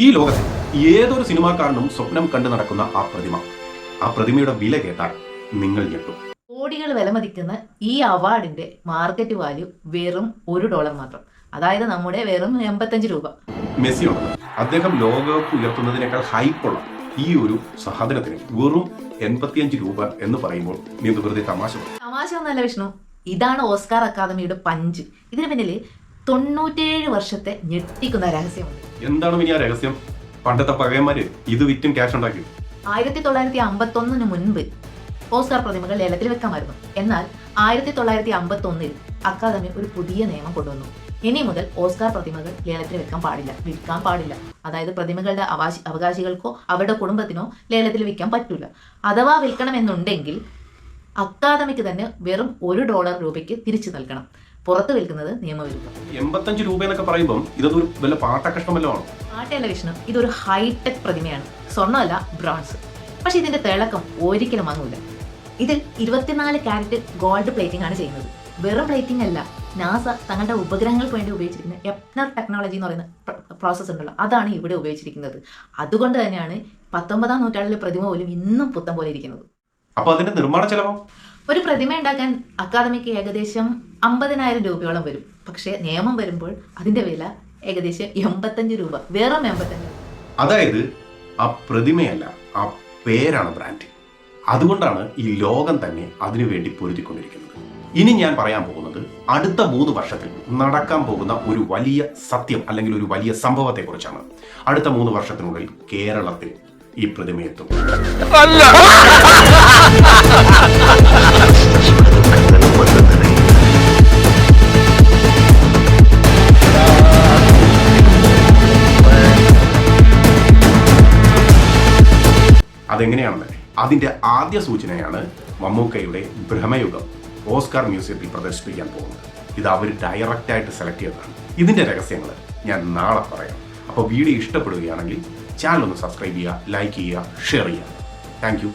ഈ ലോകത്തിൽ ഏതൊരു സിനിമാക്കാരനും സ്വപ്നം കണ്ടു നടക്കുന്ന ആ പ്രതിമയുടെ വില കേട്ടാൽ നിങ്ങൾ ഞെട്ടും. കോടികൾ വിലമതിക്കുന്ന ഈ അവാർഡിന്റെ മാർക്കറ്റ് വാല്യൂ വെറും $1 മാത്രം. അതായത് നമ്മുടെ വെറും 85 രൂപ. മെസ്സിയുണ്ട്, അദ്ദേഹം ലോകകപ്പ് ഉയർത്തുന്നതിനേക്കാൾ ഹൈപ്പുള്ള ഈ ഒരു സാധനത്തിന് വെറും 85 രൂപ എന്ന് പറയുമ്പോൾ നീ വെറുതെ തമാശ ഒന്നല്ല വിഷ്ണു, ഇതാണ് ഓസ്കാർ അക്കാദമിയുടെ പഞ്ച്. ഇതിന് പിന്നിൽ 97 വർഷത്തെ ഞെട്ടിക്കുന്ന രഹസ്യമുണ്ട്. എന്താണ് ഇനി ആ രഹസ്യം? പണ്ടത്തെ പഴയന്മാര് ഇത് വിറ്റും ക്യാഷ് ഉണ്ടാക്കി. 1951 മുൻപ് ഓസ്കാർ പ്രതിമകൾ ലേലത്തിൽ വെക്കാമായിരുന്നു. എന്നാൽ 1951 അക്കാദമി ഒരു പുതിയ നിയമം കൊണ്ടുവന്നു. ഇനി മുതൽ ഓസ്കാർ പ്രതിമകൾ ലേലത്തിൽ വിൽക്കാൻ പാടില്ല. അതായത് പ്രതിമകളുടെ അവകാശികൾക്കോ അവരുടെ കുടുംബത്തിനോ ലേലത്തിൽ വിൽക്കാൻ പറ്റൂല. അഥവാ വിൽക്കണമെന്നുണ്ടെങ്കിൽ അക്കാദമിക്ക് തന്നെ വെറും $1 തിരിച്ചു നൽകണം. പുറത്ത് വിൽക്കുന്നത് നിയമവിരുദ്ധം. 85 രൂപ എന്നൊക്കെ പറയുമ്പോൾ ഇതൊരു വല്ല പാട്ടക്കഷ്ടമല്ലോ ആണ്. പാട്ടല്ല വിഷ്ണു, ഇതൊരു ഹൈടെക് പ്രതിമയാണ്. സ്വർണ്ണമല്ല, ബ്രോൺസ്. പക്ഷെ ഇതിന്റെ തിളക്കം ഒരിക്കലും വാങ്ങൂല. ഇതിൽ 24 കാരറ്റ് ഗോൾഡ് പ്ലേറ്റിംഗ് ആണ് ചെയ്യുന്നത്. വെറും പ്ലേറ്റിംഗ് അല്ല, നാസ തങ്ങളുടെ ഉപഗ്രഹങ്ങൾക്ക് വേണ്ടി ഉപയോഗിച്ചിരിക്കുന്ന എപ്നർ ടെക്നോളജി എന്ന് പറയുന്ന പ്രോസസ്സ് ഉണ്ടല്ലോ, അതാണ് ഇവിടെ ഉപയോഗിച്ചിരിക്കുന്നത്. അതുകൊണ്ട് തന്നെയാണ് 19ാം നൂറ്റാണ്ടിലെ പ്രതിമ പോലും ഇന്നും പുത്തം പോലെ ഇരിക്കുന്നത്. അപ്പൊ അതിന്റെ നിർമ്മാണ ചെലവോ? ഒരു പ്രതിമ ഉണ്ടാക്കാൻ അക്കാദമിക്ക് ഏകദേശം 50,000 രൂപയോളം വരും. പക്ഷേ നിയമം വരുമ്പോൾ അതിന്റെ വില ഏകദേശം 85 രൂപ. വെറും 85. അതായത് ആ പ്രതിമയല്ല, ആ പേരാണ് ബ്രാൻഡ്. അതുകൊണ്ടാണ് ഈ ലോകം തന്നെ അതിനുവേണ്ടി പൊരുതിക്കൊണ്ടിരിക്കുന്നത്. ഇനി ഞാൻ പറയാൻ പോകുന്നത് അടുത്ത 3 വർഷത്തിൽ നടക്കാൻ പോകുന്ന ഒരു വലിയ സത്യം അല്ലെങ്കിൽ ഒരു വലിയ സംഭവത്തെ കുറിച്ചാണ്. അടുത്ത 3 വർഷത്തിനുള്ളിൽ കേരളത്തിൽ ഈ പ്രതിമയെത്തും. അതെങ്ങനെയാണെന്ന് അതിന്റെ ആദ്യ സൂചനയാണ് മമ്മൂക്കയുടെ ഭ്രമയുഗം ഓസ്കാർ മ്യൂസിയത്തിൽ പ്രദർശിപ്പിക്കാൻ പോകുന്നത്. ഇത് അവർ ഡയറക്റ്റായിട്ട് സെലക്ട് ചെയ്തതാണ്. ഇതിന്റെ രഹസ്യങ്ങൾ ഞാൻ നാളെ പറയാം. അപ്പോൾ വീഡിയോ ഇഷ്ടപ്പെടുകയാണെങ്കിൽ ചാനൽ ഒന്ന് സബ്സ്ക്രൈബ് ചെയ്യുക, ലൈക്ക് ചെയ്യുക, ഷെയർ ചെയ്യുക. Thank you.